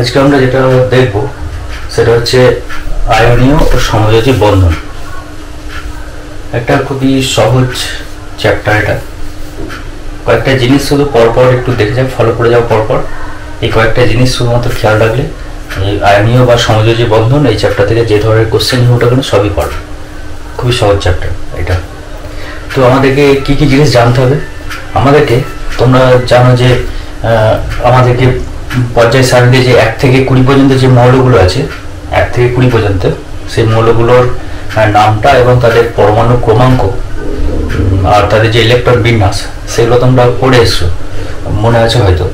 আজকে আমরা যেটা দেখব সেটা হচ্ছে আয়নীয় ও সমযোজী বন্ধন। একটা খুবই সহজ চ্যাপ্টার। এটা কয়েকটা জিনিস শুধু পরপর একটু দেখে যাও, ফলো করে যাও পরপর। এই কয়েকটা জিনিস শুধুমাত্র খেয়াল রাখলে এই আয়নীয় বা সমযোজী বন্ধন এই চ্যাপ্টার থেকে যে ধরনের কোশ্চেন ওটা কিন্তু সবই পারবে। খুবই সহজ চ্যাপ্টার এটা। তো আমাদেরকে কি কি জিনিস জানতে হবে? আমাদেরকে, তোমরা জানো যে আমাদেরকে পর্যায় সারণী যে 1 থেকে 20 পর্যন্ত যে মৌলগুলো আছে, 1 থেকে 20 পর্যন্ত, সেই মৌলগুলোর নামটা এবং তাদের পরমাণু ক্রমাঙ্ক আর তাদের যে ইলেকট্রন বিন্যাস সেগুলো তোমরা পড়ে এসছো, মনে আছে হয়তো।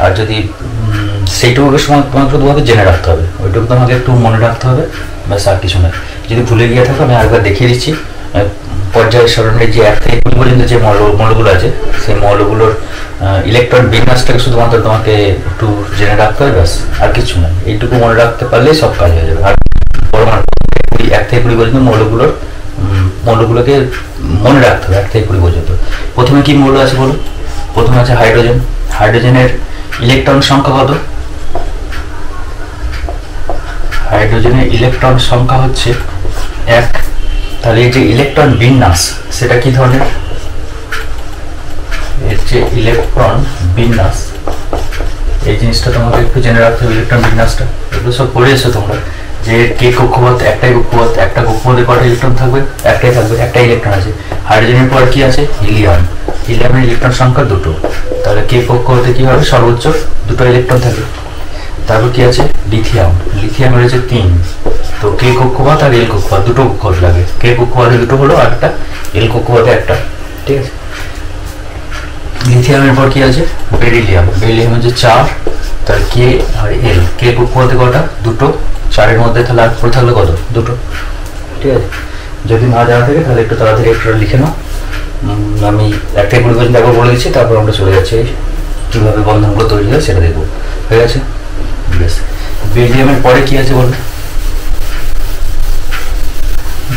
আর যদি সেইটুকু সময় তোমাকে জেনে রাখতে হবে, ওইটুকু তোমাকে একটু মনে রাখতে হবে, ব্যাস আর কিছু নয়। যদি ভুলে গিয়ে থাকো আমি আরেকবার দেখিয়ে দিচ্ছি। পর্যায় সারণীর যে 1 থেকে 20 পর্যন্ত যে মৌলগুলো আছে সেই মৌলগুলোর ইলেকট্রন বিন্যাসটাকে শুধুমাত্র তোমাকে একটু জেনে রাখতে হবে, ব্যাস আর কিছু নয়। এইটুকু মনে রাখতে পারলেই সব কাজ হয়ে যাবে। আর পরমাণু 1 থেকে 20 পর্যন্ত মৌলগুলোকে মনে রাখতে হবে 1 থেকে 20 পর্যন্ত। প্রথমে কি মৌল আছে বলো? প্রথমে আছে হাইড্রোজেন। হাইড্রোজেনের ইলেকট্রন সংখ্যা কত? হাইড্রোজেনের ইলেকট্রন সংখ্যা হচ্ছে 1। তাহলে এই যে ইলেকট্রন বিন্যাস সেটা কি ধরনের? এর যে ইলেকট্রন বিন্যাস, এই জিনিসটা তোমাকে একটু জেনে রাখতে হবে। ইলেকট্রন বিন্যাসটা এগুলো সব পড়ে এসো তোমরা, যে কে কক্ষপথ, একটাই কক্ষপথ, একটা কক্ষপথে কটা ইলেকট্রন থাকবে? একটাই থাকবে, একটাই ইলেকট্রন আছে। হাইড্রোজেনের পর কি আছে? হিলিয়াম। হিলিয়ামের ইলেকট্রন সংখ্যা 2। তাহলে কে কক্ষপথে কি হবে? সর্বোচ্চ 2টো ইলেকট্রন থাকে। তারপর কি আছে? লিথিয়াম। লিথিয়ামের হচ্ছে 3। তো কে কক্ষপথ আর এল কক্ষপথ, 2টো কক্ষপথ লাগে। কে কক্ষপথে 2টো হলো, আর একটা এল কক্ষপথে একটা, ঠিক আছে। লিথিয়ামের পর কি আছে? বেরিলিয়াম। বেরিলিয়াম হচ্ছে 4। তাহলে কে আর এল, কে কক্ষপথে কটা? 2টো। 4-এর মধ্যে তাহলে আর পড়ে থাকলো কত? 2টো, ঠিক আছে। যদি না জানা থাকে তাহলে একটু তাড়াতাড়ি একটু লিখে নাও। আমি 1 থেকে 20 পর্যন্ত একবার বলে দিচ্ছি, তারপর আমরা চলে যাচ্ছি কীভাবে বন্ধনগুলো তৈরি হয় সেটা দেখবো। হয়ে গেছে? বেশ। বেরিলিয়ামের পরে কি আছে বলবে?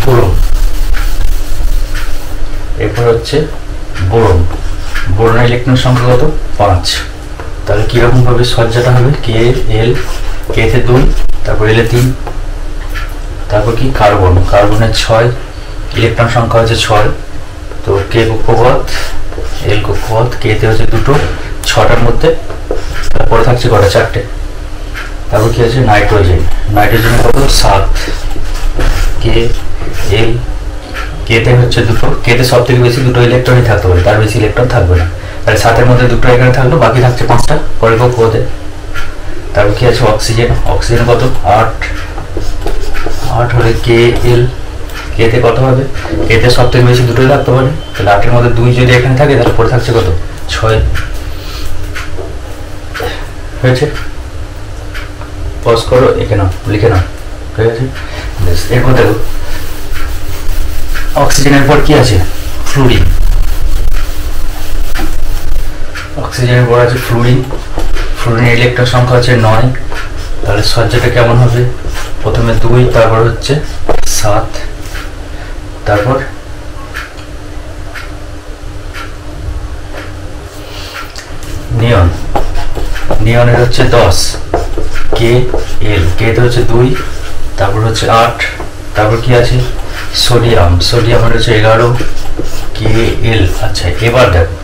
বোরন। এরপর হচ্ছে বোরন। বোরনের ইলেকট্রন সংখ্যা কত? 5। তাহলে কিরকম ভাবে সজ্জাটা হবে? কে এল, কে তে 2, তারপর এল এ 3। তারপর কি? কার্বন। কার্বনের 6, ইলেকট্রন সংখ্যা হচ্ছে 6। তো কে কক্ষপথ, এল কক্ষপথ, কে তে হচ্ছে 2টো, 6টার মধ্যে তারপরে থাকছে কটা? 4টে। তারপর কি আছে? নাইট্রোজেন। নাইট্রোজেনের কত? 7। কে এল, কে তে হচ্ছে 2টো, কে তে সব থেকে বেশি 2টো ইলেকট্রনই থাকতে পারে, তার বেশি ইলেকট্রন থাকবে না। তাহলে 7-এর মধ্যে 2টো এখানে থাকলো, বাকি থাকছে 5টা পরের কক্ষপথে। তারপর কি আছে? অক্সিজেন। অক্সিজেন কত? 8। 8 হলে কে এল, কে তে কত হবে? কে তে সব থেকে বেশি 2টোই থাকতে পারে, তাহলে 8-এর মধ্যে 2 যদি এখানে থাকে তাহলে পরে থাকছে কত? 6। হয়েছে? পজ করো, এঁকে নাও, লিখে নাও। ঠিক আছে? বেশ। এরপর দেখো অক্সিজেনের পর কি আছে? ফ্লুরিন। অক্সিজেনের পর আছে ফ্লুরিন। ফ্লুরিনের ইলেকট্রন সংখ্যা হচ্ছে 9। তাহলে সজ্জাটা কেমন হবে? প্রথমে 2, তারপর হচ্ছে 7, তারপর নিয়ন। নিয়নের হচ্ছে 10। কে এল, কে তে হচ্ছে 2, তারপর হচ্ছে 8। তারপর কি আছে? সোডিয়াম। সোডিয়ামের হচ্ছে 11, কে এল। আচ্ছা, এবার দেখো,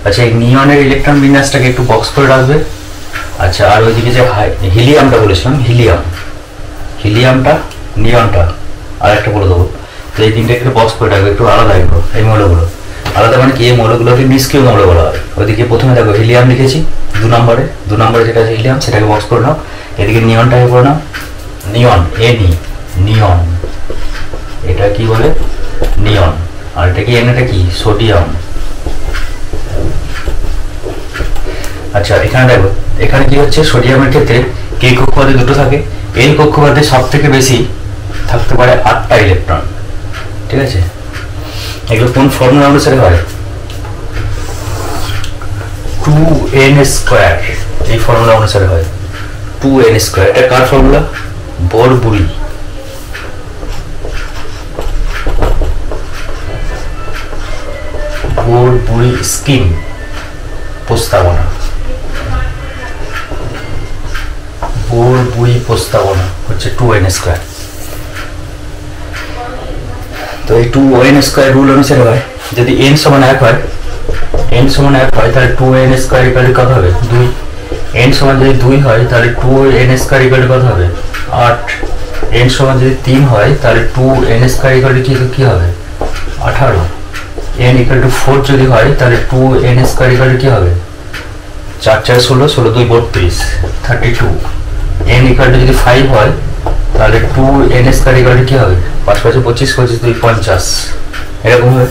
আচ্ছা এই নিয়নের ইলেকট্রন বিন্যাসটাকে একটু বক্স করে রাখবে। আচ্ছা, আর ওইদিকে যে হিলিয়ামটা বলেছিলাম, হিলিয়ামটা, নিয়নটা আর একটা বলে দেবো। তো এই তিনটা একটু বক্স করে রাখবে, একটু আলাদা একটু। এই মৌলগুলো আলাদা মানে কি? এই মৌলগুলোকে নিষ্ক্রিয় মৌল বলা হয়। ওইদিকে প্রথমে দেখো হিলিয়াম লিখেছি 2 নম্বরে যেটা আছে হিলিয়াম, সেটাকে বক্স করে নাও। এদিকে নিয়নটাকে করে নাও, নিয়ন, নিয়ন। এটা কি বলে? নিয়ন। আর এটা কি? এটা কি? সোডিয়াম। আচ্ছা, এখানে দেখো, এখানে কি হচ্ছে? সোডিয়ামের ক্ষেত্রে কে কক্ষপথে 2টো থাকে, এল কক্ষপথে সব থেকে বেশি থাকতে পারে 8টা ইলেকট্রন, ঠিক আছে। এগুলো কোন ফর্মুলা অনুসারে হয়? 2n²। এই ফর্মুলা অনুসারে হয় 2n²। এটা কার ফর্মুলা? বোরবুরি। বোরবুরি স্কিম, প্রস্তাবনা। ওর বুড়ি প্রস্তাবনা হচ্ছে 2n²। তো এই 2n² রুল অনুসারে হয়, যদি n সমান 1 হয়, n সমান 1 হয় তাহলে 2n² ইকুয়াল কত হবে 2। n সমান যদি 2 হয় তাহলে 2n² ইকুয়াল কত হবে 8। n সমান যদি 3 হয় তাহলে 2n² ইকুয়াল কি হবে 18। n ইকুয়াল টু 4 যদি হয় তাহলে 2n² ইকুয়াল কি হবে 4 4 16, 16 2 32, 32। n ইকুয়াল টু যদি 5 হয় তাহলে 2n² ইকুয়াল কি হবে 5 5 25, 25 2 50, এরকম হবে।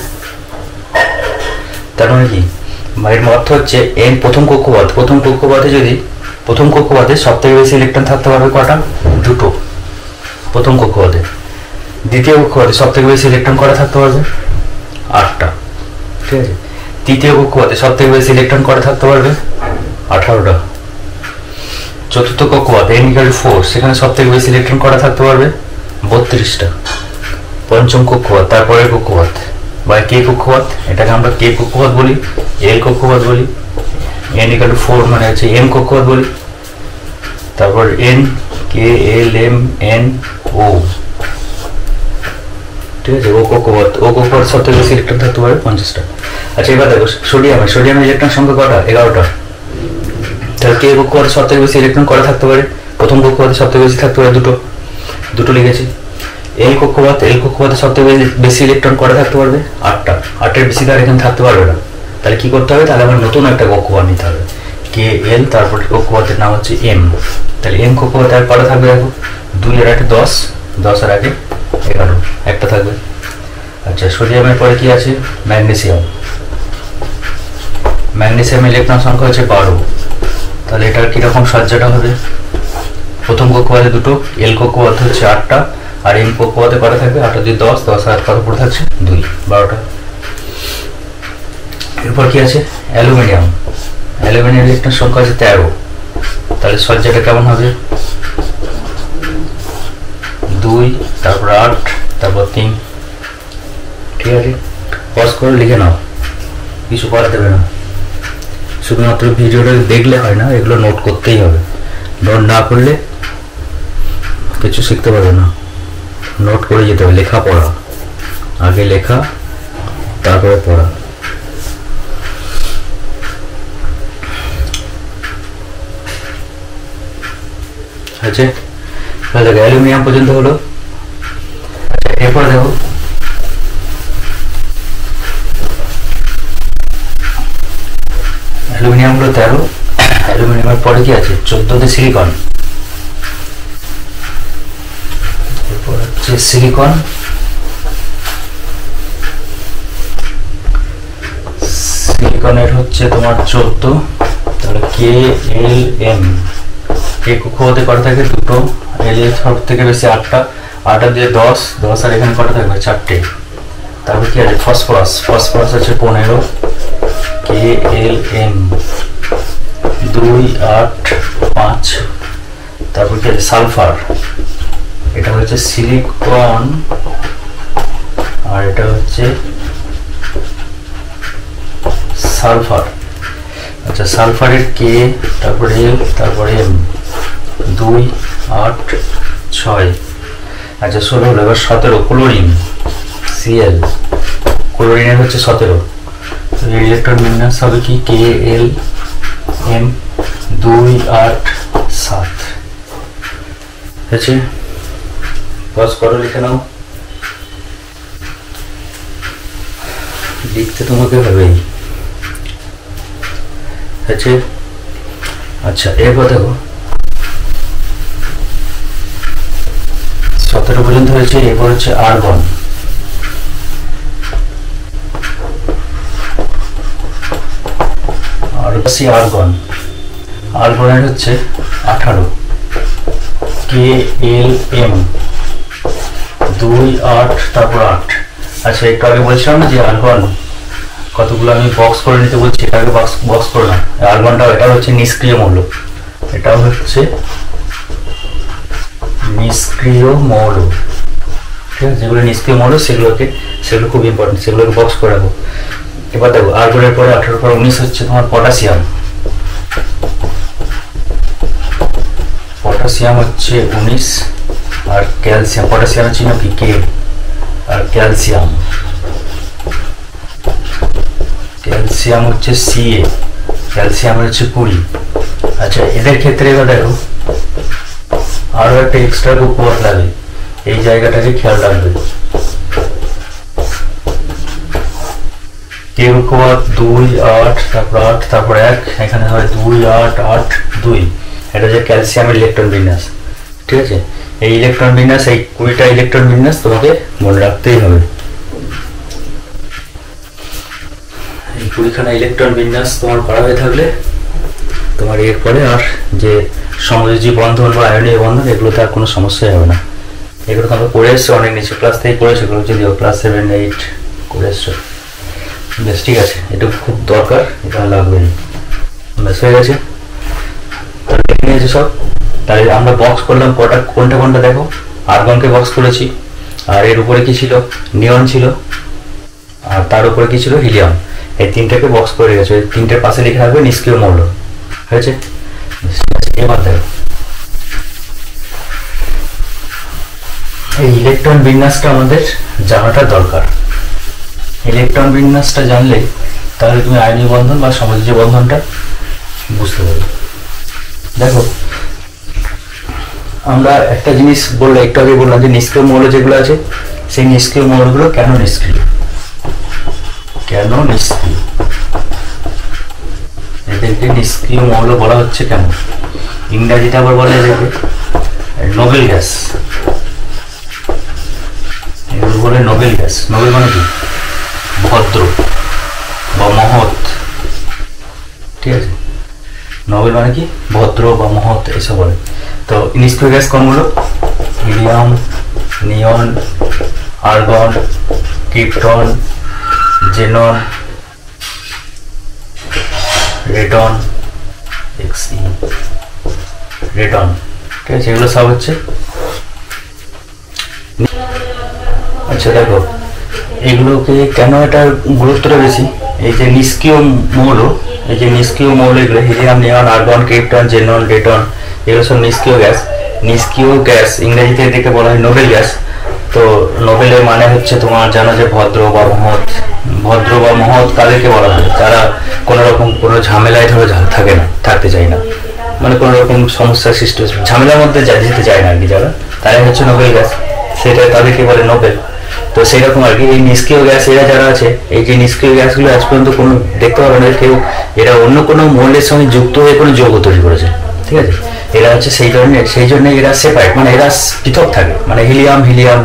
তার মানে কি এর অর্থ হচ্ছে n প্রথম কক্ষপথে যদি প্রথম কক্ষপথে সব থেকে বেশি ইলেকট্রন থাকতে পারবে কটা, দুটো প্রথম কক্ষপথে। দ্বিতীয় কক্ষপথে সব থেকে বেশি ইলেকট্রন কটা থাকতে পারবে, 8টা, ঠিক আছে। তৃতীয় কক্ষপথে সব থেকে বেশি ইলেকট্রন কটা থাকতে পারবে, 18টা। চতুর্থ কক্ষপথ n = 4, সেখানে সব থেকে বেশি ইলেকট্রন কটা থাকতে পারবে, 32টা। পঞ্চম কক্ষপথ, তারপরের কক্ষপথ বা কে কক্ষপথ, এটাকে আমরা কে কক্ষপথ বলি, এল কক্ষপথ বলি, n = 4 মানে হচ্ছে m কক্ষপথ বলি। তারপর n কে এল এম এন ও, ঠিক আছে। ও কক্ষপথ সব থেকে বেশি ইলেকট্রন থাকতে পারে 50টা। আচ্ছা এবার দেখো সোডিয়ামের ইলেকট্রন সংখ্যা কটা, 11টা। তাহলে কে কক্ষপথে সব থেকে বেশি ইলেকট্রন কটা থাকতে পারে, প্রথম কক্ষপথে সব থেকে বেশি থাকতে পারে দুটো লিখেছি। এল কক্ষপথে সব থেকে বেশি ইলেকট্রন কটা থাকতে পারবে, 8টা। 8এর বেশি তার এখানে থাকতে পারবে না। তাহলে কি করতে হবে, তাহলে আমার নতুন একটা কক্ষপথ নিতে হবে, কে এল, তারপর কক্ষপথের নাম হচ্ছে এম। তাহলে এম কক্ষপথে আর কটা থাকবে দেখো, 2 এর আগে 10, 10 এর আগে 11, একটা থাকবে। আচ্ছা সোডিয়ামের পরে কি আছে, ম্যাগনেসিয়াম ইলেকট্রন সংখ্যা হচ্ছে 12। তাহলে এটার কিরকম সজ্জাটা হবে, প্রথম কক্ষপথে দুটো, এল কক্ষপথে হচ্ছে 8টা, আর এম কক্ষপথে কটা থাকবে, 8 যদি 10, 10 আর কত পড়ে থাকছে 2, 12টা। এরপর কি আছে, অ্যালুমিনিয়াম ইলেকট্রন সংখ্যা আছে 13। তাহলে সজ্জাটা কেমন হবে, 2, তারপর 8, তারপর 3, ঠিক আছে। পজ করে লিখে নাও, কিছু করা দেবে না, শুধুমাত্র ভিডিওটা দেখলে হয় না, এগুলো নোট করতেই হবে। নোট না করলে কিছু শিখতে পারবে না, নোট করে যেতে হবে। লেখাপড়া আগে, লেখা তারপরে পড়া। আচ্ছা দেখো অ্যালুমিনিয়াম পর্যন্ত হলো। আচ্ছা এরপরে দেখো অ্যালুমিনিয়াম হলো 13। অ্যালুমিনিয়ামের পরে কি আছে, 14তে সিলিকন। এরপর হচ্ছে সিলিকনের হচ্ছে তোমার 14। তাহলে কে এল এম, কে কক্ষপথে কটা থাকে, দুটো, এল এর সব থেকে বেশি 8টা, 8 দিয়ে 10, 10 আর এখানে কটা থাকবে, 4টে। তারপর কি আছে, ফসফরাস আছে 15, কে এল এম 2, 8, 5। তারপর কি আছে, সালফার, এটা হচ্ছে সিলিকন আর এটা হচ্ছে সালফার। আচ্ছা সালফারের কে, তারপরে এল, তারপরে এম, 2, 8, 6। আচ্ছা 16 হলো। এবার 17 ক্লোরিন, সিএল, ক্লোরিনের হচ্ছে 17। ইলেকট্রন বিন্যাস হবে কি, কে এল এম 2, 8, 7। আছে পজ করো, লিখে নাও, লিখতে তোমাকে হবেই। আছে আচ্ছা এরপর দেখো 17 পর্যন্ত হয়েছে। এরপর হচ্ছে আর্গন, আর্গনের হচ্ছে 18, কে এল এম 2, 8, তারপর 8। আচ্ছা একটু আগে বলছিলাম না যে আর্গন কতগুলো আমি বক্স করে নিতে বলছি, এটাকে বক্স করলাম। আর্গনটা এটা হচ্ছে নিষ্ক্রিয় মৌল, এটাও হচ্ছে নিষ্ক্রিয় মৌল, ঠিক আছে। যেগুলো নিষ্ক্রিয় মৌল সেগুলো খুব ইম্পর্টেন্ট, সেগুলোকে বক্স করে রাখবো। এবার দেখো আর্গনের পরে 18 পর 19 হচ্ছে তোমার পটাশিয়াম। পটাশিয়াম হচ্ছে 19 আর ক্যালসিয়াম, পটাশিয়ামের চিহ্ন কি কে, আর ক্যালসিয়াম হচ্ছে Ca, ক্যালসিয়াম হচ্ছে 20। আচ্ছা এদের ক্ষেত্রে এবার দেখো আরো একটা এক্সট্রা উপহার লাগে, এই জায়গাটাকে খেয়াল রাখবে। কেউ 2 8 তারপর 8 তারপর 1, এখানে হয় 2 8 8 2, এটা হচ্ছে ক্যালসিয়ামের ইলেকট্রন বিন্যাস। ঠিক আছে, এই ইলেকট্রন বিন্যাস, এই 20টা ইলেকট্রন বিন্যাস তোমাকে মনে রাখতেই হবে। এই 20খানা ইলেকট্রন বিন্যাস তোমার করা হয়ে থাকলে তোমার এরপরে আর যে সমযোজী বন্ধন বা আয়নীয় বন্ধন এগুলোতে আর কোনো সমস্যাই হবে না। এগুলো তো আমরা পড়ে এসছি অনেক নিচে, ক্লাস থেকে পড়েছি, যদিও ক্লাস 7 8 করে এসছো। বেশ ঠিক আছে, এটা খুব দরকার, এটা লাগবে। বেশ হয়ে গেছে, তাহলে দেখে নিয়েছি সব। তাহলে আমরা বক্স করলাম কোনটা কোনটা দেখো, আর্গনকে বক্স করেছি, আর এর উপরে কি ছিল, নিয়ন ছিল, আর তার উপরে কি ছিল, হিলিয়াম। এই তিনটাকে বক্স করে গেছে, এই তিনটের পাশে লিখে রাখবে নিষ্ক্রিয় মৌল। হয়েছে, এবার দেখো এই ইলেকট্রন বিন্যাসটা আমাদের জানাটা দরকার। ইলেকট্রন বিন্যাসটা জানলে তাহলে তুমি আয়নীয় বন্ধন বা সমযোজী বন্ধনটা বুঝতে পারবে। দেখো আমরা একটা জিনিস বললে, একটু আগে বললাম যে নিষ্ক্রিয় মৌল যেগুলো আছে, সেই নিষ্ক্রিয় মৌলগুলো কেন নিষ্ক্রিয়, এদেরকে নিষ্ক্রিয় মৌল বলা হচ্ছে কেন? ইংরাজিতে আবার বলে এদেরকে নোবেল গ্যাস, এগুলো বলে নোবেল গ্যাস। নোবেল মানে কি, ভদ্র বা মহৎ। ঠিক আছে, নোবেল মানে কি, ভদ্র বা মহৎ এসব বলে। তো নিষ্ক্রিয় গ্যাস কোনগুলো, helium, neon, argon, krypton, xenon, radon, Xe, radon. ঠিক আছে, এগুলো সব হচ্ছে। আচ্ছা দেখো এগুলোকে কেন এটার গুরুত্বটা বেশি, এই যে নিষ্ক্রিয় মৌল, এই যে নিষ্ক্রিয় মৌল এগুলো helium, neon, argon, krypton, xenon, radon, এগুলো সব নিষ্ক্রিয় গ্যাস। নিষ্ক্রিয় গ্যাস ইংরেজিতে এদেরকে বলা হয় নোবেল গ্যাস। তো নোবেলের মানে হচ্ছে তোমার জানো যে ভদ্র বা মহৎ। ভদ্র বা মহৎ কাদেরকে বলা হয়, যারা কোনো রকম কোনো ঝামেলায় ধরো থাকে না, থাকতে চায় না, মানে কোনো রকম সমস্যার সৃষ্টি, ঝামেলার মধ্যে যেতে চায় না আর কি, যারা, তারাই হচ্ছে নোবেল গ্যাস, সেটা তাদেরকে বলে নোবেল। তো সেই রকম আর কি এই নিষ্ক্রিয় গ্যাস এরা যারা আছে, এই যে নিষ্ক্রিয় গ্যাসগুলো আজ পর্যন্ত কোনো দেখতে পাবে না কেউ এরা অন্য কোনো মৌলের সঙ্গে যুক্ত হয়ে কোনো যৌগ তৈরি করেছে। ঠিক আছে, এরা হচ্ছে সেই জন্য এরা সেপারেট, মানে এরা পৃথক থাকে, মানে হিলিয়াম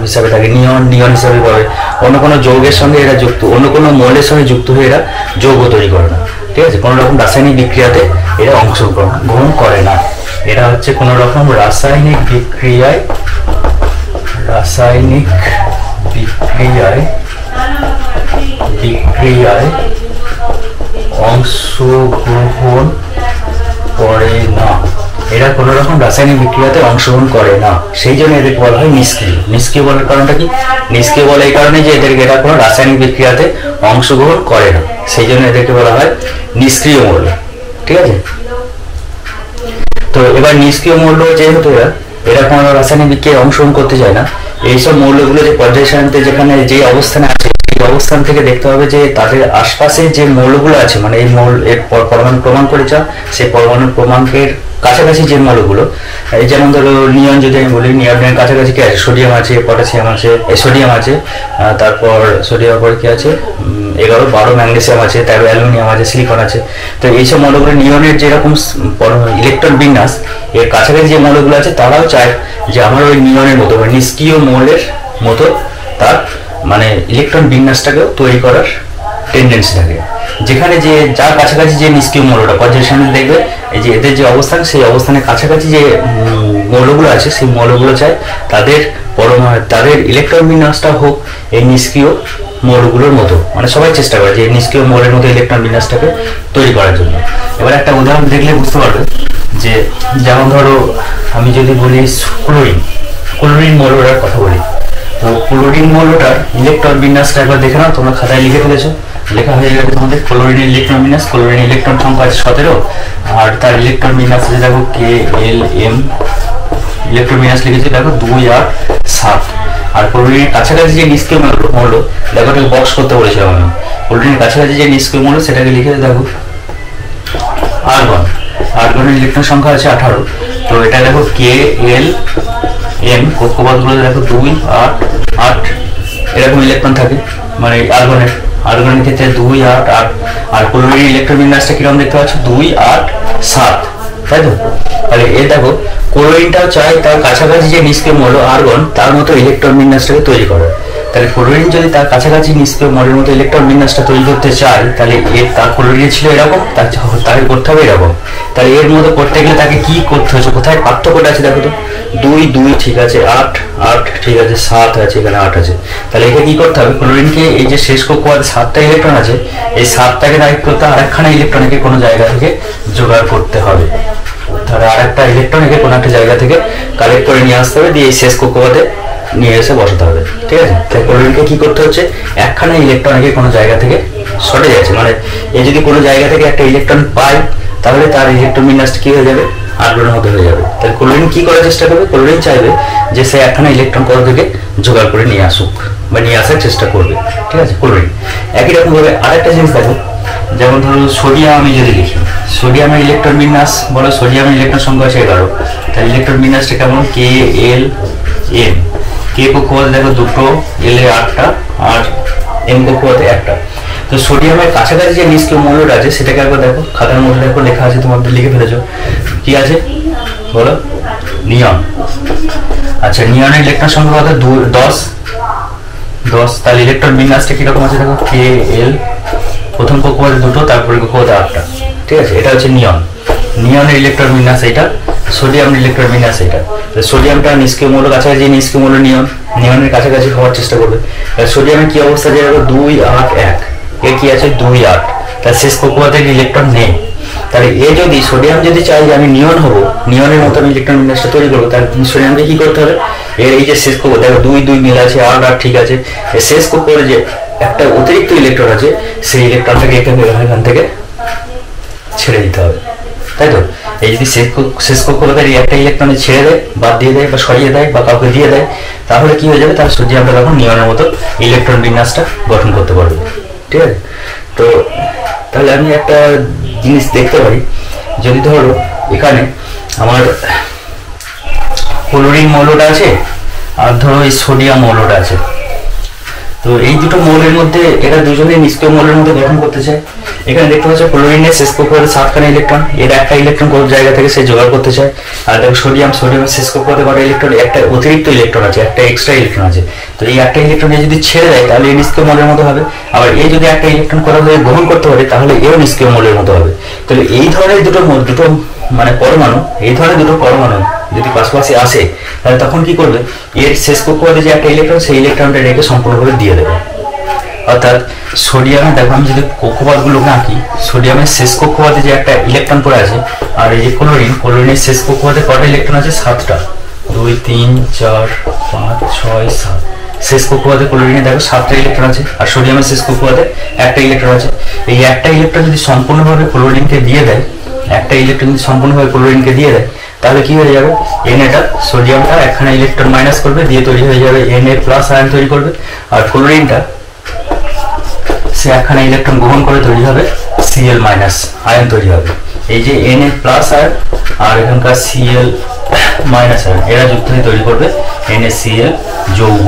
হিসাবে থাকে, নিয়ন হিসাবে পাবে, অন্য কোনো যৌগের সঙ্গে এরা যুক্ত, অন্য কোনো মৌলের সঙ্গে যুক্ত হয়ে এরা যৌগ তৈরি করে না। ঠিক আছে, কোনো রকম রাসায়নিক বিক্রিয়াতে এরা অংশগ্রহণ করে না। এরা হচ্ছে কোনো রকম রাসায়নিক বিক্রিয়ায় অংশগ্রহণ করে না। এরা কোনো রকম রাসায়নিক বিক্রিয়াতে অংশগ্রহণ করে না, সেই জন্য এদেরকে বলা হয় নিষ্ক্রিয়। নিষ্ক্রিয় বলার কারণটা কি, নিষ্ক্রিয় বলে এই কারণে যে এরা কোনো রাসায়নিক বিক্রিয়াতে অংশগ্রহণ করে না, সেই জন্য এদেরকে বলা হয় নিষ্ক্রিয় মৌল। ঠিক আছে, তো এবার নিষ্ক্রিয় মৌল যেহেতু এরা কোনো রাসায়নিক বিক্রিয়ায় অংশগ্রহণ করতে চায় না, এইসব মৌলগুলো যে পর্যায় সারণীতে যেখানে যে অবস্থানে আছে, এই অবস্থান থেকে দেখতে হবে যে তাদের আশপাশে যে মৌলগুলো আছে, মানে এই এর পরমাণু ক্রমাঙ্ক পরিচয়, সেই পরমাণু ক্রমাঙ্কের কাছাকাছি যে মৌলগুলো, এই যেমন ধরো নিয়ন যদি আমি বলি, নিয়নের কাছাকাছি কি আছে, সোডিয়াম আছে, পটাশিয়াম আছে, সোডিয়াম আছে, তারপর সোডিয়াম পরে কি আছে 11 12 ম্যাগনেসিয়াম আছে, 13 অ্যালুমিনিয়াম আছে, সিলিকন আছে। তো এইসব মৌলগুলো নিয়নের যেরকম ইলেকট্রন বিন্যাস, এর কাছাকাছি যে মৌলগুলো আছে তারাও চায় যে আমার ওই নিয়নের মতো বা নিষ্ক্রিয় মৌলের মতো তার মানে ইলেকট্রন বিন্যাসটাকেও তৈরি করার টেন্ডেন্সি থাকে। যেখানে যে যার কাছাকাছি যে নিষ্ক্রিয় মৌলটা পর্যায় সারণীতে দেখবে, এই যে এদের যে অবস্থান, সেই অবস্থানের কাছাকাছি যে মৌলগুলো আছে, সেই মৌলগুলো চায় তাদের ইলেকট্রন বিন্যাসটা হোক এই নিষ্ক্রিয় মৌলগুলোর মতো, মানে সবাই চেষ্টা করে যে নিষ্ক্রিয় মৌলের মতো ইলেকট্রন বিন্যাসটাকে তৈরি করার জন্য। এবার একটা উদাহরণ দেখলে বুঝতে পারবে যে, যেমন ধরো আমি যদি বলি ক্লোরিন মৌলটার কথা বলি, তো ক্লোরিন মৌলটার ইলেকট্রন বিন্যাসটা একবার দেখে নাও, তোমরা খাতায় লিখে ফেলেছো, লেখা হয়ে গেছে তোমাদের ক্লোরিনের ইলেকট্রন বিন্যাস। ক্লোরিন ইলেকট্রন সংখ্যা আছে 17, আর তার ইলেকট্রন বিন্যাস আছে দেখো KLM ইলেকট্রন বিন্যাস লিখেছি দেখো 2 8 7। আর ক্লোরিনের কাছাকাছি যে নিষ্ক্রিয় মৌল দেখো এটাকে বক্স করতে বলেছিলাম আমি। ক্লোরিনের কাছাকাছি যে নিষ্ক্রিয় মৌল সেটাকে লিখে দেখো আর্গন। আর্গনের ইলেকট্রন সংখ্যা আছে 18। তো এটা দেখো কে এল এম কক্ষপথগুলো দেখো 2 8 8 এরকম ইলেকট্রন থাকে, মানে আর্গনের ক্ষেত্রে 2 8 8। আর ক্লোরিনের ইলেকট্রন বিন্যাসটা কিরকম দেখতে পাচ্ছ 2 8 7, তাই তো? তাহলে এ দেখো ক্লোরিনটাও চাই তার কাছাকাছি যে নিষ্ক্রিয় মৌল আর্গন তার মতো ইলেকট্রন বিন্যাসটাকে তৈরি করে। তাহলে ক্লোরিন যদি তার কাছাকাছি নিষ্ক্রিয় মৌলের মতো ইলেকট্রন বিন্যাসটা তৈরি করতে চায় তাহলে তার ক্লোরিন ছিল এরকম, তাকে করতে হবে এরকম। তাহলে এর মধ্যে করতে গেলে তাকে কি করতে হচ্ছে, কোথায় পার্থক্যটা আছে দেখো তো। 2 2 ঠিক আছে, 8 8 ঠিক আছে, 7 আছে, এখানে 8 আছে। তাহলে একে কি করতে হবে, ক্লোরিনকে এই যে শেষ কক্ষপথে 7টা ইলেকট্রন আছে এই 7টাকে দায়িত্ব করতে আরেকখানা ইলেকট্রনকে কোনো জায়গা থেকে জোগাড় করতে হবে। তাহলে আরেকটা ইলেকট্রনকে কোনো একটা জায়গা থেকে কালেক্ট করে নিয়ে আসতে হবে, দিয়ে এই শেষ কক্ষপথে নিয়ে এসে বসাতে হবে, ঠিক আছে? তাই ক্লোরিনকে কি করতে হচ্ছে, একখানা ইলেকট্রনকে কোনো জায়গা থেকে সরে যাচ্ছে, মানে এ যদি কোনো জায়গা থেকে একটা ইলেকট্রন পায় তাহলে তার ইলেকট্রন বিন্যাসটা কি হয়ে যাবে, আর্গনের মতো হয়ে যাবে। তাহলে ক্লোরিন কি করার চেষ্টা করবে, ক্লোরিন চাইবে যে সে একখানা ইলেকট্রন কোথা থেকে জোগাড় করে নিয়ে আসুক বা নিয়ে আসার চেষ্টা করবে, ঠিক আছে? ক্লোরিন একই রকম ভাবে আরেকটা জিনিস দেখো, যেমন ধরো সোডিয়াম আমি যদি লিখি, সোডিয়ামের ইলেকট্রন বিন্যাস বলো, সোডিয়ামের ইলেকট্রন সংখ্যা আছে 11। তাহলে ইলেকট্রন বিন্যাসটা কেমন, কে এল এম। কে কক্ষপথে দেখো 2, এল এ 8টা আর এম কক্ষপথে 1টা। তো সোডিয়ামের কাছাকাছি যে নিষ্ক্রিয় মৌলটা আছে সেটাকে একবার দেখো, খাতার মধ্যে দেখো লেখা আছে, তোমাদের লিখে ফেলেছো, কি আছে বলো, নিয়ন। আচ্ছা, নিয়নের ইলেকট্রন সংখ্যা কত, 10 10। তাহলে ইলেকট্রন বিন্যাসটা কিরকম আছে দেখো, কে এল, প্রথম কক্ষপথে 2, তারপরে কক্ষপথে 8টা, ঠিক আছে? এটা হচ্ছে নিয়ন। নিয়নের ইলেকট্রন বিন্যাস এটা, সোডিয়ামের ইলেকট্রন বিন্যাস এটা। সোডিয়ামটা নিষ্ক্রিয় মৌল কাছাকাছি, নিষ্ক্রিয় মৌল নিয়নের কাছাকাছি হওয়ার চেষ্টা করবে। সোডিয়ামের কি অবস্থা, যে 2 8 1, এ কি আছে 2 8, তার শেষ কক্ষপথে ইলেকট্রন নেই। তাহলে এ যদি সোডিয়াম যদি চাই যে আমি নিয়ন হবো, নিয়নের মতো আমি ইলেকট্রন বিন্যাসটা তৈরি করবো, তাহলে সোডিয়ামকে কি করতে হবে, এর এই যে শেষ কক্ষ দেখো 2 2 মিল আছে, 8 8 ঠিক আছে, এই শেষ কক্ষপথে যে একটা অতিরিক্ত ইলেকট্রন আছে সেই ইলেকট্রনটাকে এখান থেকে ছেড়ে দিতে হবে, তাই তো? এই যদি শেষ কক্ষপথে এই একটা ইলেকট্রন ছেড়ে দেয়, বাদ দিয়ে দেয় বা সরিয়ে দেয় বা কাউকে দিয়ে দেয়, তাহলে কি হয়ে যাবে, তার সোডিয়ামটা তখন নিয়নের মতো ইলেকট্রন বিন্যাসটা গঠন করতে পারবে, ঠিক আছে? তো তাহলে আমি একটা জিনিস দেখতে পারি, যদি ধরো এখানে আমার ক্লোরিন মৌলটা আছে আর ধরো এই সোডিয়াম মৌলটা আছে, তো এই দুটো মৌলের মধ্যে এরা দুজনে নিষ্ক্রিয় মৌলের মধ্যে গঠন করতে চায়। এখানে দেখতে পাচ্ছ ক্লোরিনের শেষ কক্ষপথে 7খানা ইলেকট্রন, এর একটা ইলেকট্রন কোন জায়গা থেকে সে জোগাড় করতে চায়। আর দেখো সোডিয়ামের শেষ কক্ষপথে কটা ইলেকট্রন, একটা অতিরিক্ত ইলেকট্রন আছে, একটা এক্সট্রা ইলেকট্রন আছে। তো এই একটা ইলেকট্রন যদি ছেড়ে দেয় তাহলে এই নিষ্ক্রিয় মৌলের মতো হবে, আবার এই যদি একটা ইলেকট্রন কোথা থেকে গ্রহণ করতে পারে তাহলে এও নিষ্ক্রিয় মৌলের মতো হবে। তাহলে এই ধরনের দুটো মানে পরমাণু, এই ধরনের দুটো পরমাণু যদি পাশাপাশি আসে তাহলে তখন কি করবে, এর শেষ কক্ষপথে যে একটা ইলেকট্রন সেই ইলেকট্রনটা রেখে সম্পূর্ণভাবে দিয়ে দেবে। অর্থাৎ সোডিয়ামে দেখো আমি যদি কক্ষপথগুলোকে আঁকি, সোডিয়ামের শেষ কক্ষপথে যে একটা ইলেকট্রন পড়ে আছে, আর এই যে ক্লোরিনের শেষ কক্ষপথে কটা ইলেকট্রন আছে, 7টা, 2 3 4 5 6 7। শেষ কক্ষপথে ক্লোরিনে দেখো 7টা ইলেকট্রন আছে, আর সোডিয়ামের শেষ কক্ষপথে একটা ইলেকট্রন আছে। এই একটা ইলেকট্রন যদি সম্পূর্ণভাবে ক্লোরিনকে দিয়ে দেয়, একটা ইলেকট্রন যদি সম্পূর্ণভাবে ক্লোরিনকে দিয়ে দেয় তাহলে কি হয়ে যাবে, Na সোডিয়ামটা একখানা ইলেকট্রন মাইনাস করবে, দিয়ে তৈরি হয়ে যাবে Na+ আয়ন তৈরি করবে, আর ক্লোরিনটা সে একখানা ইলেকট্রন গ্রহণ করে তৈরি হবে Cl- আয়ন তৈরি হবে। এই যে Na+ আয়ন আর এখানকার Cl- আয়ন এরা যুক্ত হয়ে তৈরি করবে NaCl যৌগ,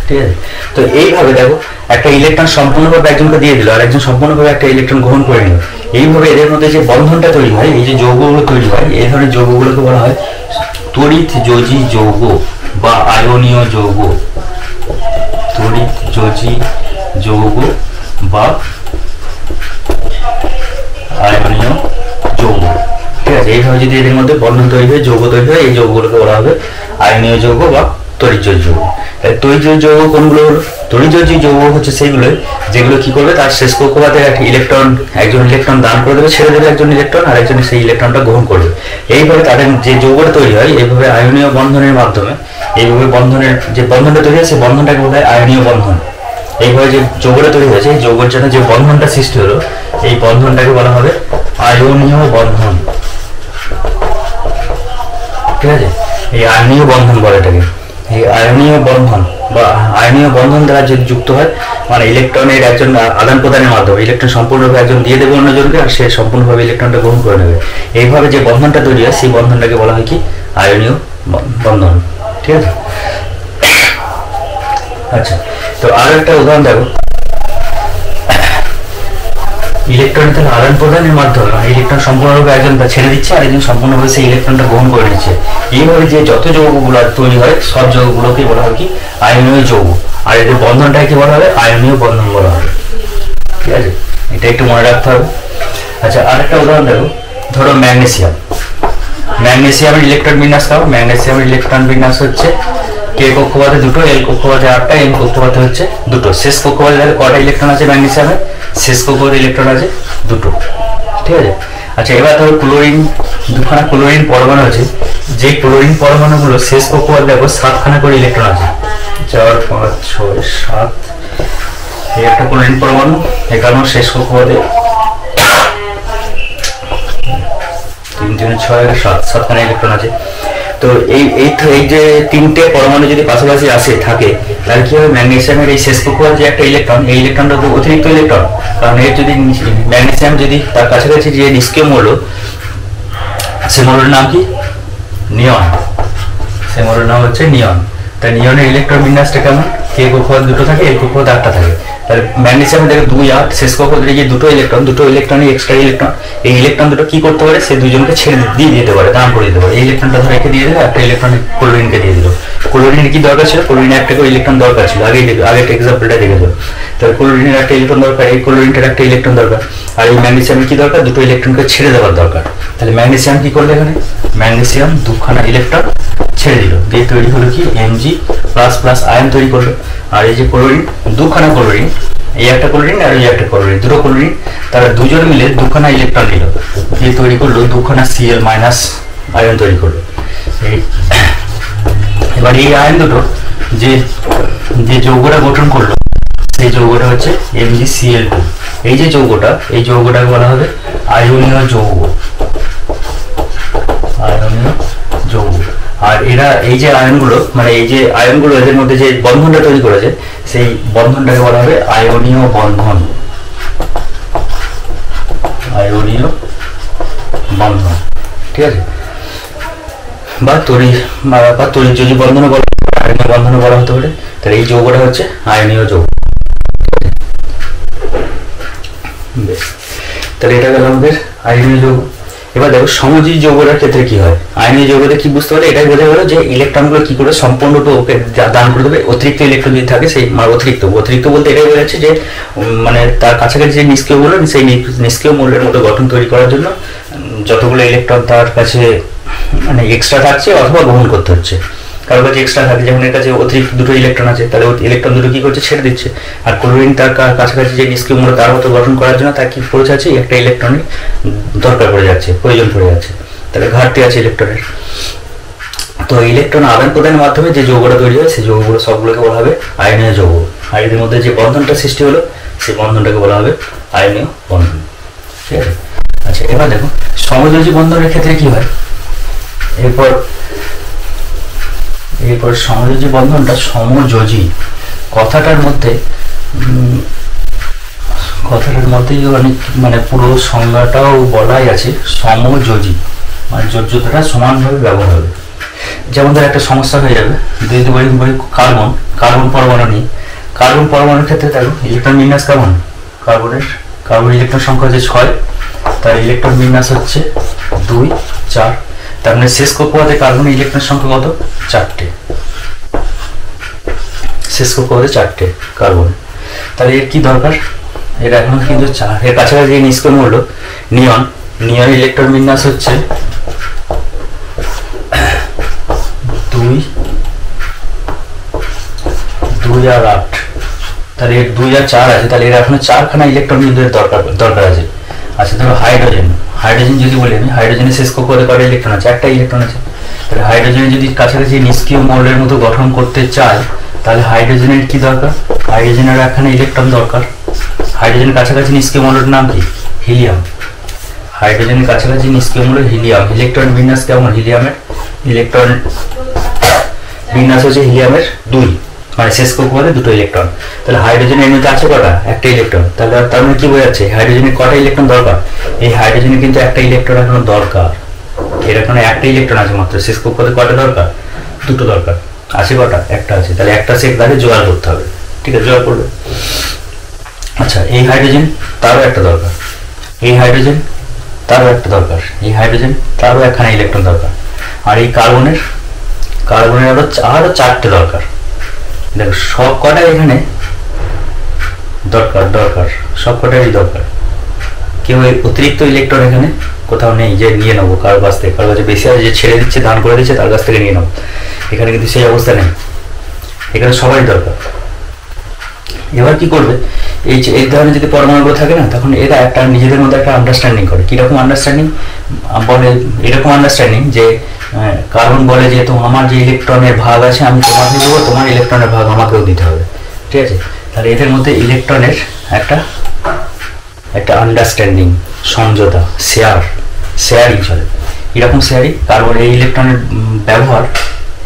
ঠিক আছে? তো এইভাবে দেখো একটা ইলেকট্রন সম্পূর্ণভাবে একজনকে দিয়ে দিল আর একজন সম্পূর্ণভাবে একটা ইলেকট্রন গ্রহণ করে নিল। এইভাবে এদের মধ্যে যে বন্ধনটা তৈরি হয়, এই যে যৌগগুলো তৈরি হয়, এই ধরনের যৌগগুলোকে বলা হয় তড়িৎযোজী যৌগ বা আয়নীয় যৌগ। তড়িৎযোজী যৌগ বা আয়নীয় যৌগ, ঠিক আছে? এইভাবে যদি এদের মধ্যে বন্ধন তৈরি হয়, যৌগ তৈরি হয়, এই যৌগগুলোকে বলা হবে আয়নীয় যৌগ বা তড়িৎযোজী যৌগ। তড়িৎযোজী যৌগ কোনগুলো হলো, তড়িৎযোজী যৌগ হচ্ছে সেইগুলো যেগুলো কি করবে, তার শেষ কক্ষপথে একটা ইলেকট্রন, একজন ইলেকট্রন দান করে দেবে, ছেড়ে দেবে একজন ইলেকট্রন, আর একজন সেই ইলেকট্রনটা গ্রহণ করবে। এইভাবে তাদের যে যৌগটা তৈরি হয়, এইভাবে আয়নীয় বন্ধনের মাধ্যমে, এইভাবে বন্ধনের যে বন্ধনটা তৈরি হয় সেই বন্ধনটাকে বলা হয় আয়নীয় বন্ধন। এইভাবে যে যৌগটা তৈরি হয়েছে, এই যৌগের জন্য যে বন্ধনটা সৃষ্টি হলো, এই বন্ধনটাকে বলা হবে আয়নীয় বন্ধন, ঠিক আছে? এই আয়নীয় বন্ধন বলে এটাকে। এই আয়নীয় বন্ধন বা আয়নীয় বন্ধন দ্বারা যদি যুক্ত হয়, মানে ইলেকট্রনের একজন আদান প্রদানের মাধ্যমে ইলেকট্রন সম্পূর্ণভাবে একজন দিয়ে দেবে অন্যজনকে, আর সে সম্পূর্ণভাবে ইলেকট্রনটা গ্রহণ করে নেবে। এইভাবে যে বন্ধনটা তৈরি হয় সেই বন্ধনটাকে বলা হয় কি আয়নীয় বন্ধন। ঠিক আছে। আচ্ছা, তো আর একটা উদাহরণ দেখো, ইলেকট্রনের তাহলে আদান প্রদানের মাধ্যমে ইলেকট্রন সম্পূর্ণভাবে একজন ছেড়ে দিচ্ছে আর একজন সম্পূর্ণভাবে সেই ইলেকট্রনটা গ্রহণ করে নিচ্ছে। এইভাবে যে যত যৌগগুলো তৈরি হয় সব যৌগগুলোকে বলা হয় কি আয়নীয় যৌগ, আর এদের বন্ধনটাকে বলা হবে আয়নীয় বন্ধন বলা হবে। ঠিক আছে, এটা একটু মনে রাখতে হবে। আচ্ছা, আরেকটা উদাহরণ দেখো, ধরো ম্যাগনেসিয়াম। ম্যাগনেসিয়ামের ইলেকট্রন বিন্যাস দাও। ম্যাগনেসিয়ামের ইলেকট্রন বিন্যাস হচ্ছে কে কক্ষপথে দুটো, এল কক্ষপথে 8টা, এম কক্ষপথে হচ্ছে দুটো। শেষ কক্ষপথে তাহলে কটা ইলেকট্রন আছে ম্যাগনেসিয়ামে? শেষ কক্ষপথে ইলেকট্রন আছে দুটো। ঠিক আছে। আচ্ছা, এবার ধরো ক্লোরিন, দুখানা ক্লোরিন পরমাণু আছে। যে ক্লোরিন পরমাণুগুলো শেষ কক্ষপথে দেখো 7খানা করে ইলেকট্রন আছে, 4 5 6 7। এই একটা ক্লোরিন পরমাণু, এখানেও শেষ কক্ষপথে 3 3 6 7 7খানা ইলেকট্রন আছে। তো এই যে তিনটে পরমাণু যদি পাশাপাশি আসে থাকে, তাহলে কি হবে ম্যাগনেসিয়ামের এই শেষ কক্ষপথে যে একটা ইলেকট্রন, এই ইলেকট্রনটা তো অতিরিক্ত ইলেকট্রন। কারণ এর যদি ম্যাগনেসিয়াম যদি তার কাছাকাছি যে নিষ্ক্রিয় মৌল, সে মৌলের নাম কি নিয়ন, সে মৌলের নাম হচ্ছে নিয়ন। তাই নিয়নের ইলেকট্রন বিন্যাসটা কেমন? কে কক্ষপথ দুটো থাকে, এল কক্ষপথ 8টা থাকে। তাহলে ম্যাগনেসিয়ামে দেখো 2 8, শেষ কক্ষপথে যে দুটো ইলেকট্রনই এক্সট্রা ইলেকট্রন। এই ইলেকট্রন দুটো কি করতে পারে? সে দুজনকে ছেড়ে দিয়ে দিতে পারে, দান করে দিতে পারে। এই ইলেকট্রনটা ধরে রেখে দিয়ে দিল, একটা ইলেকট্রন ক্লোরিনকে দিয়ে দিল। ক্লোরিনের কি দরকার ছিল? ক্লোরিনের একটা করে ইলেকট্রন দরকার ছিল, আগে একটা এক্সাম্পলটা দেখেছো। তাহলে ক্লোরিনের একটা ইলেকট্রন দরকার, এই ক্লোরিনটার একটা ইলেকট্রন দরকার, আর এই ম্যাগনেসিয়ামের কি দরকার? দুটো ইলেকট্রনকে ছেড়ে দেওয়ার দরকার। তাহলে ম্যাগনেসিয়াম কি করলো এখানে? ম্যাগনেসিয়াম দুখানা ইলেকট্রন ছেড়ে দিল, দিয়ে তৈরি হলো কি Mg++ আয়ন তৈরি করলো। আর এই যে ক্লোরিন, দুখানা ক্লোরিন, এই একটা ক্লোরিন আর এই একটা ক্লোরিন, দুটো ক্লোরিন, তারা দুজন মিলে দুখানা ইলেকট্রন নিল, দিয়ে তৈরি করলো দুখানা Cl- আয়ন তৈরি করলো। এবার এই আয়ন দুটো যে যৌগটা গঠন করলো, সেই যৌগটা হচ্ছে MgCl2। এই যে যৌগটাকে বলা হবে আয়নীয় যৌগ, আয়নীয় যৌগ। আর এরা এই যে আয়নগুলো, মানে এই যে আয়নগুলো এদের মধ্যে যে বন্ধনটা তৈরি করেছে, সেই বন্ধনটাকে বলা হবে আয়নীয় বন্ধন, আয়নীয় বন্ধন। ঠিক আছে। বা তড়িৎ বন্ধনও বলা, আয়নীয় বন্ধনও বলা হতে পারে। তাহলে এই যৌগটা হচ্ছে আয়নীয় যৌগ। তাহলে এটা গেল আমাদের আয়নীয় যৌগ। এবার দেখো সমযোজী যৌগের ক্ষেত্রে কি হয়। আয়নীয় যৌগতে কি বুঝতে পারে? এটাই বোঝা গেল যে ইলেকট্রনগুলো কি করে সম্পূর্ণটা ওকে দান করে দেবে। অতিরিক্ত ইলেকট্রন যদি থাকে, সেই অতিরিক্ত বলতে এটাই বোঝাচ্ছে যে মানে তার কাছাকাছি যে নিষ্ক্রিয় মৌল, সেই নিষ্ক্রিয় মৌলের মতো গঠন তৈরি করার জন্য যতগুলো ইলেকট্রন তার কাছে মানে এক্সট্রা থাকছে অথবা গ্রহণ করতে হচ্ছে। কারোর কাছে এক্সট্রা থাকে, যেমন এর কাছে অতিরিক্ত দুটো ইলেকট্রন আছে, তাহলে ইলেকট্রন দুটো কি করছে? ছেড়ে দিচ্ছে। আর ক্লোরিন তার কাছাকাছি যে নিষ্ক্রিয় মৌল তার মতো গঠন করার জন্য তার কি পড়ে আছে? একটা ইলেকট্রনের দরকার পড়ে যাচ্ছে, প্রয়োজন পড়ে যাচ্ছে। তাহলে ঘাটতি আছে ইলেকট্রনের। তো ইলেকট্রন আদান প্রদানের মাধ্যমে যে যৌগটা তৈরি হয়, সেই যৌগগুলো সবগুলোকে বলা হবে আয়নীয় যৌগ। আর এদের মধ্যে যে বন্ধনটা সৃষ্টি হলো, সেই বন্ধনটাকে বলা হবে আয়নীয় বন্ধন। ঠিক আছে। আচ্ছা, এবার দেখো সমযোজী বন্ধনের ক্ষেত্রে কি হয়। এরপর সমযোজী বন্ধনটা, সমযোজী কথাটার মধ্যে অনেক মানে পুরো সংজ্ঞাটাও বলাই আছে। সমযোজী মানে যোজ্যতাটা সমানভাবে ব্যবহার হবে। যেমন ধর একটা সমস্যা হয়ে যাবে, দুই কার্বন পরমাণু নিয়ে। কার্বন পরমাণুর ক্ষেত্রে দেখো ইলেকট্রন বিন্যাস কেমন? কার্বন ইলেকট্রন সংখ্যা হচ্ছে 6, তার ইলেকট্রন বিন্যাস হচ্ছে 2 4। তার মানে শেষ কক্ষপথে কার্বনের ইলেকট্রন সংখ্যা কত? 4টে। শেষ কক্ষপথে 4টে কার্বন। তাহলে এর কি দরকার? এর এখন কিন্তু 4। এর কাছাকাছি নিষ্ক্রিয় মৌল নিয়ন ইলেকট্রন বিন্যাস হচ্ছে 2 আর 8। তাহলে এর 2 আর 4 আছে, তাহলে এর এখনো 4খানা ইলেকট্রন বিন্দুর দরকার আছে। আচ্ছা, ধরো হাইড্রোজেন যদি বলি আমি, হাইড্রোজেনের শেষ কক্ষপথে কয়টা ইলেকট্রন আছে? একটা ইলেকট্রন আছে। তাহলে হাইড্রোজেনের যদি কাছাকাছি নিষ্ক্রিয় মৌলের মতো গঠন করতে চায়, তাহলে হাইড্রোজেনের কি দরকার? হাইড্রোজেনের একখানা ইলেকট্রন দরকার। হাইড্রোজেনের কাছাকাছি নিষ্ক্রিয় মৌলের নাম কি? হিলিয়াম। হাইড্রোজেনের কাছাকাছি নিষ্ক্রিয় মৌল হিলিয়াম। ইলেকট্রন বিন্যাস কেমন হিলিয়ামের? ইলেকট্রন বিন্যাস হচ্ছে হিলিয়ামের 2, মানে শেষ কক্ষপথে 2টো ইলেকট্রন। তাহলে হাইড্রোজেনের মধ্যে আছে কটা? একটা ইলেকট্রন। তাহলে তার মানে কি বোঝাচ্ছে হাইড্রোজেনের কটা ইলেকট্রন দরকার? এই হাইড্রোজেনের কিন্তু একটা ইলেকট্রন এখনো দরকার। এর এখানে একটা ইলেকট্রন আছে মাত্র, শেষ কক্ষপথে কটা দরকার? 2টো দরকার। আছে কটা? একটা আছে। তাহলে একটা সে তাকে জোগাড় করতে হবে, ঠিক আছে, জোগাড় করবে। আচ্ছা, এই হাইড্রোজেন তারও একটা দরকার, এই হাইড্রোজেন তারও একটা দরকার, এই হাইড্রোজেন তারও একখানা ইলেকট্রন দরকার, আর এই কার্বনের আরো 4টে দরকার। দেখো সব কটা এখানে দরকার, সব কটারই দরকার। কেউ অতিরিক্ত ইলেকট্রন এখানে কোথাও নেই যে নিয়ে নেবো কারো কাছ থেকে, কারো কাছে বেশি আছে যে ছেড়ে দিচ্ছে, দান করে দিচ্ছে, তার কাছ থেকে নিয়ে নেবো। এখানে কিন্তু সেই অবস্থা নেই, এখানে সবারই দরকার। এবার কি করবে, এই ধরনের যদি পরমাণুগুলো থাকে না, তখন এরা একটা নিজেদের মধ্যে একটা আন্ডারস্ট্যান্ডিং করে। কিরকম আন্ডারস্ট্যান্ডিং বলে? এরকম আন্ডারস্ট্যান্ডিং যে কার্বন বলে যে তো আমার যে ইলেকট্রনের ভাগ আছে আমি তোমাকে দেবো, তোমার ইলেকট্রনের ভাগ আমাকেও দিতে হবে, ঠিক আছে। তাহলে এদের মধ্যে ইলেকট্রনের একটা আন্ডারস্ট্যান্ডিং, সমঝোতা, শেয়ারিং চলে। এরকম শেয়ারিং কার্বন এই ইলেকট্রনের ব্যবহার,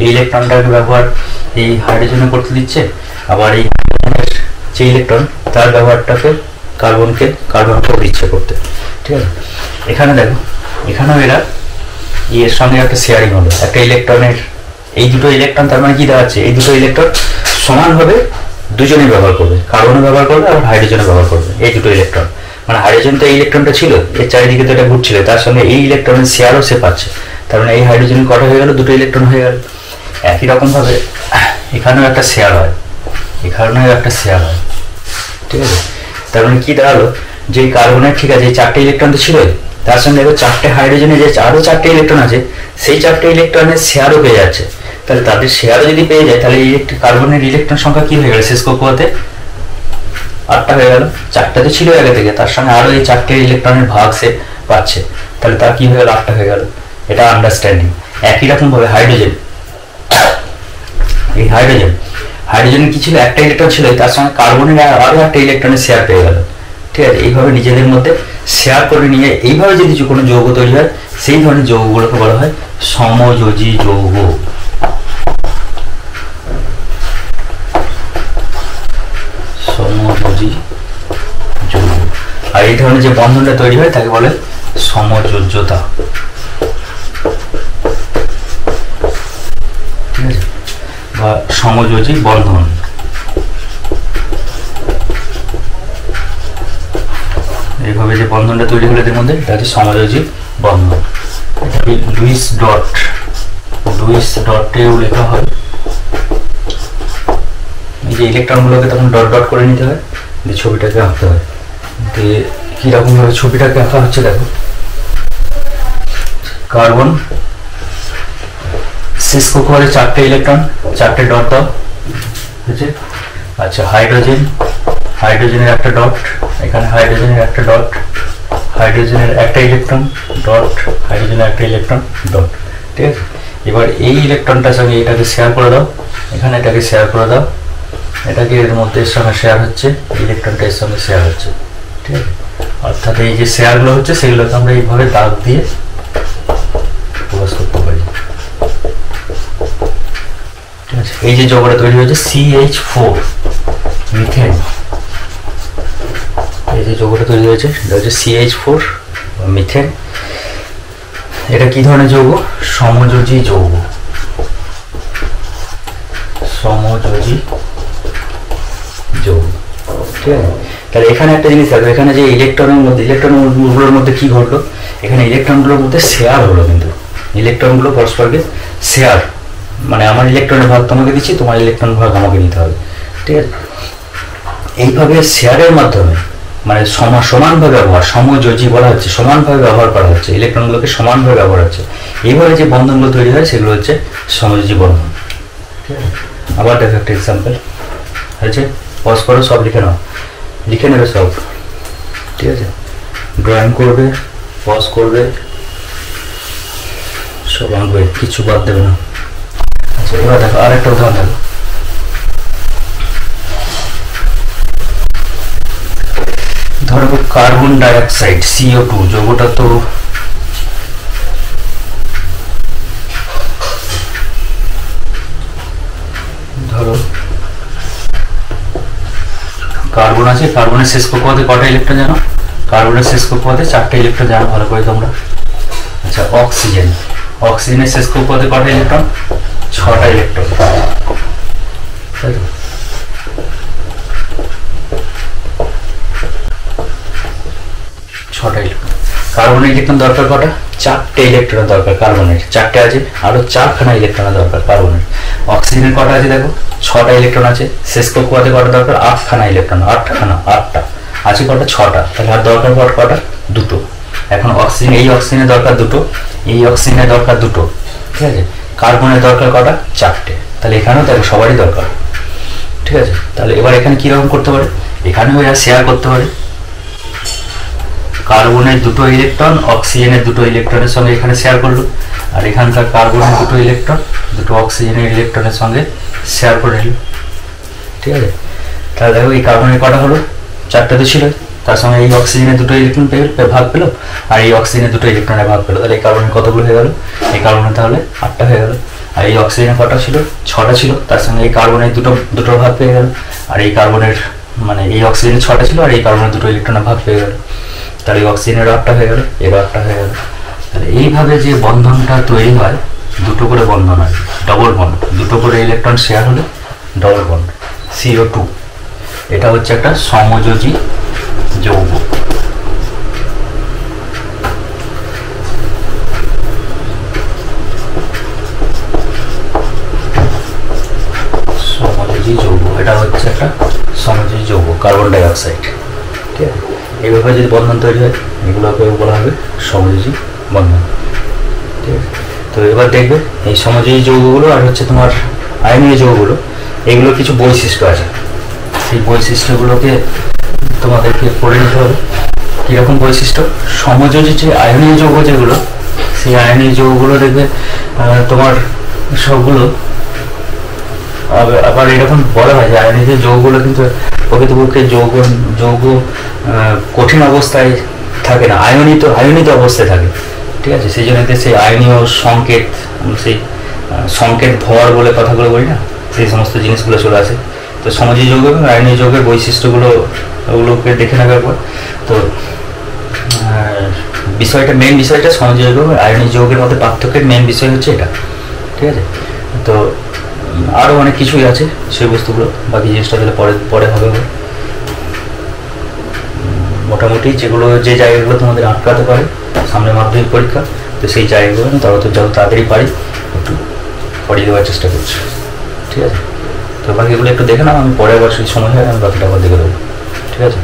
এই ইলেকট্রনটাকে ব্যবহার এই হাইড্রোজেনে করতে দিচ্ছে, আবার এই যে ইলেকট্রন তার ব্যবহারটাকে কার্বনকেও দিচ্ছে করতে, ঠিক আছে। এখানে দেখো, এখানেও এরা এর সঙ্গে একটা শেয়ারিং হলো, একটা ইলেকট্রনের এই দুটো ইলেকট্রন, তার মানে কি দেখাচ্ছে এই দুটো ইলেকট্রন সমানভাবে দুজনেই ব্যবহার করবে, কার্বনও ব্যবহার করবে আর হাইড্রোজেনও ব্যবহার করবে। এই দুটো ইলেকট্রন মানে হাইড্রোজেন তো এই ইলেকট্রনটা ছিল, এর চারিদিকে তো এটা ঘুরছিল, তার সঙ্গে এই ইলেকট্রনের শেয়ারও সে পাচ্ছে। তার মানে এই হাইড্রোজেন কটা হয়ে গেল? দুটো ইলেকট্রন হয়ে গেল। একই রকম ভাবে এখানেও একটা শেয়ার হয়, এখানেও একটা শেয়ার হয়, ঠিক আছে। তার মানে কি দাঁড়ালো, যে কার্বনের ঠিক আছে এই 4টে ইলেকট্রন তো ছিল, তার সঙ্গে দেখো 4টে হাইড্রোজেনে যে আরো 4টে ইলেকট্রন আছে, সেই 4টে ইলেকট্রনের শেয়ারও পেয়ে যাচ্ছে। তাহলে তাদের শেয়ারও যদি পেয়ে যায়, তাহলে কার্বনের ইলেকট্রন সংখ্যা কি হয়ে গেল শেষ কক্ষপথে? 8টা হয়ে গেল। 4টে তো ছিল আগে থেকে, তার সঙ্গে আরো এই 4টে ইলেকট্রনের ভাগ সে পাচ্ছে, তাহলে তার কি হয়ে গেল? 8টা হয়ে গেল। এটা আন্ডারস্ট্যান্ডিং। একই রকম ভাবে হাইড্রোজেন, এই হাইড্রোজেনের কি ছিল? একটা ইলেকট্রন ছিল, তার সঙ্গে কার্বনের আরো একটা ইলেকট্রনের শেয়ার পেয়ে গেল, ঠিক আছে। এইভাবে নিজেদের মধ্যে শেয়ার করে নিয়ে এইভাবে যদি কোনো যৌগ তৈরি হয়, সেই ধরনের যৌগগুলোকে বলা হয় সমযোজী যৌগ। সমযোজী যৌগ। আর এই ধরনের যে বন্ধনটা তৈরি হয় তাকে বলে সমযোজ্যতা, ঠিক আছে, বা সমযোজী বন্ধন। এইভাবে যে বন্ধনটা তৈরি হলো এদের মধ্যে, এটা হচ্ছে সমযোজী বন্ধন। এটাকে লুইস ডটেও লেখা হয়। এই যে ইলেকট্রনগুলোকে তখন ডট ডট করে নিতে হয়, দিয়ে ছবিটাকে আঁকতে হয়। দিয়ে কিরকম ভাবে ছবিটাকে আঁকা হচ্ছে দেখো, কার্বন শেষ কক্ষপথে 4টে ইলেকট্রন, 4টে ডট দাও, ঠিক আছে। আচ্ছা, হাইড্রোজেনের একটা ডট, এখানে হাইড্রোজেনের একটা ডট, হাইড্রোজেনের একটা ইলেকট্রন ডট, হাইড্রোজেনের একটা ইলেকট্রন ডট, ঠিক আছে। এবার এই ইলেকট্রনটার সঙ্গে এটাকে শেয়ার করে দাও, এখানে এটাকে শেয়ার করে দাও, এটাকে এর মধ্যে এর সঙ্গে শেয়ার হচ্ছে, ইলেকট্রনটা এর সঙ্গে শেয়ার হচ্ছে, ঠিক আছে। অর্থাৎ এই যে শেয়ারগুলো হচ্ছে সেগুলোকে আমরা এইভাবে দাগ দিয়ে প্রকাশ করতে পারি, ঠিক আছে। এই যে যৌগটা তৈরি হয়েছে CH4 মিথেন, এই যে যৌগটা তৈরি হয়েছে এটা হচ্ছে CH4 মিথেন। এটা কি ধরনের যৌগ? সমযোজী যৌগ, সমযোজী যৌগ, ঠিক আছে। তাহলে এখানে একটা জিনিস থাকবে, এখানে যে ইলেকট্রনগুলোর মধ্যে কি ঘটলো, এখানে ইলেকট্রনগুলোর মধ্যে শেয়ার হলো, কিন্তু ইলেকট্রনগুলো পরস্পরকে শেয়ার, মানে আমার ইলেকট্রনের ভাগ তোমাকে দিচ্ছি, তোমার ইলেকট্রনের ভাগ আমাকে দিতে হবে, ঠিক আছে। এইভাবে শেয়ারের মাধ্যমে মানে সমানভাবে ব্যবহার, সমযোজী বলা হচ্ছে, সমানভাবে ব্যবহার করা হচ্ছে, ইলেকট্রনগুলোকে সমানভাবে ব্যবহার হচ্ছে। এইভাবে যে বন্ধনগুলো তৈরি হয় সেগুলো হচ্ছে সমযোজী বন্ধন, ঠিক আছে। আবার দেখো একটা এক্সাম্পল আছে, পজ করো, সব লিখে নেবে সব, ঠিক আছে। ড্রয়িং করবে, পজ করবে, সব আঁকবে, কিছু বাদ দেবে না। আচ্ছা, এবার দেখো আরেকটা উদাহরণ দেখো, ধরো কার্বন ডাইঅক্সাইড CO2 যৌগটা তো কার্বন আছে, কার্বনের শেষ কক্ষপথে কটা ইলেকট্রন জানো? কার্বনের শেষ কক্ষপথে 4টে ইলেকট্রন জানো ভালো করে তোমরা। আচ্ছা অক্সিজেন, অক্সিজেনের শেষ কক্ষপথে কটা ইলেকট্রন? 6টা ইলেকট্রন, তাই তো? কার্বনের ইলেকট্রন দরকার কটা? 4টে ইলেকট্রন দরকার কার্বনের, 4টে আছে, আরো 4খানা ইলেকট্রন দরকার কার্বনের। অক্সিজেনের কটা আছে দেখো? 6টা ইলেকট্রন আছে। শেষ কক্ষপথে কটা দরকার? 8খানা ইলেকট্রন, 8খানা, 8টা আছে কটা? 6টা, তাহলে আর দরকার কটা? 2টো। এখন অক্সিজেন, এই অক্সিজেনের দরকার 2টো, এই অক্সিজেনের দরকার 2টো, ঠিক আছে? কার্বনের দরকার কটা? 4টে, তাহলে এখানেও দেখো সবারই দরকার, ঠিক আছে? তাহলে এবার এখানে কিরকম করতে পারে? এখানেও এরা শেয়ার করতে পারে, কার্বনের 2টো ইলেকট্রন অক্সিজেনের 2টো ইলেকট্রনের সঙ্গে এখানে শেয়ার করলো, আর এখানকার কার্বনের 2টো ইলেকট্রন 2টো অক্সিজেনের ইলেকট্রনের সঙ্গে শেয়ার করে নিল, ঠিক আছে? তাহলে দেখো এই কার্বনের কটা হলো? 4টে তো ছিল, তার সঙ্গে এই অক্সিজেনের 2টো ইলেকট্রন ভাগ পেলো, আর এই অক্সিজেনের 2টো ইলেকট্রনের ভাগ পেলো, তাহলে এই কার্বনের কতগুলো হয়ে গেল? এই কার্বনের তাহলে 8টা হয়ে গেল। আর এই অক্সিজেনের কটা ছিল? 6টা ছিল, তার সঙ্গে এই কার্বনের দুটো ভাগ পেয়ে গেল, আর এই কার্বনের মানে এই অক্সিজেনের 6টা ছিল, আর এই কার্বনের 2টো ইলেকট্রনের ভাগ পেয়ে গেল, তাহলে এই অক্সিজেনের 8টা হয়ে গেল, এর 8টা হয়ে গেল। তাহলে এইভাবে যে বন্ধনটা তৈরি হয়, 2টো করে বন্ধন হয়, ডবল বন্ড, 2টো করে ইলেকট্রন শেয়ার হলে ডবল বন্ড, CO2। এটা হচ্ছে একটা সমযোজী যৌগ। সমযোজী যৌগ, এটা হচ্ছে একটা সমযোজী যৌগ, কার্বন ডাই অক্সাইড, ঠিক আছে? এইভাবে যদি বন্ধন তৈরি হয়, এগুলোকে বলা হবে সমযোজী বন্ধন, ঠিক আছে? তো এবার দেখবে এই সমযোজী যৌগগুলো আর হচ্ছে তোমার আয়নীয় যৌগগুলো, এগুলো কিছু বৈশিষ্ট্য আছে, সেই বৈশিষ্ট্যগুলোকে তোমাদেরকে পড়ে নিতে হবে। কীরকম বৈশিষ্ট্য? সমযোজী যে আয়নীয় যৌগ যেগুলো, সেই আয়নীয় যৌগগুলো দেখবে তোমার সবগুলো আবার এরকম বলা হয় যে আয়নীয় যৌগগুলো কিন্তু প্রকৃতপক্ষে যৌগ কঠিন অবস্থায় থাকে না, আয়নিত অবস্থায় থাকে, ঠিক আছে? সেই জন্য সেই আয়নীয় সংকেত, সেই সংকেত ভর বলে কথাগুলো বলি না, সেই সমস্ত জিনিসগুলো চলে আসে। তো সমযোজী যৌগ এবং আয়নীয় যৌগের বৈশিষ্ট্যগুলো ওগুলোকে দেখে নেবে একবার। তো মেন বিষয়টা সমযোজী যৌগ এবং আয়নীয় যৌগের মধ্যে পার্থক্যের মেন বিষয় হচ্ছে এটা, ঠিক আছে? তো আরও অনেক কিছুই আছে সেই বস্তুগুলো, বাকি জিনিসটা তাহলে পরে হবে। মোটামুটি যে জায়গাগুলো তোমাদের আটকাতে পারে সামনে মাধ্যমিক পরীক্ষা, তো সেই জায়গাগুলো যত তাড়াতাড়ি পারি একটু পড়িয়ে দেওয়ার চেষ্টা করছি, ঠিক আছে? তো বাকিগুলো একটু দেখে নাও, আমি পরে আবার সেই সময় হয় আমি বাকিটা আবার দেখে দেবো, ঠিক আছে?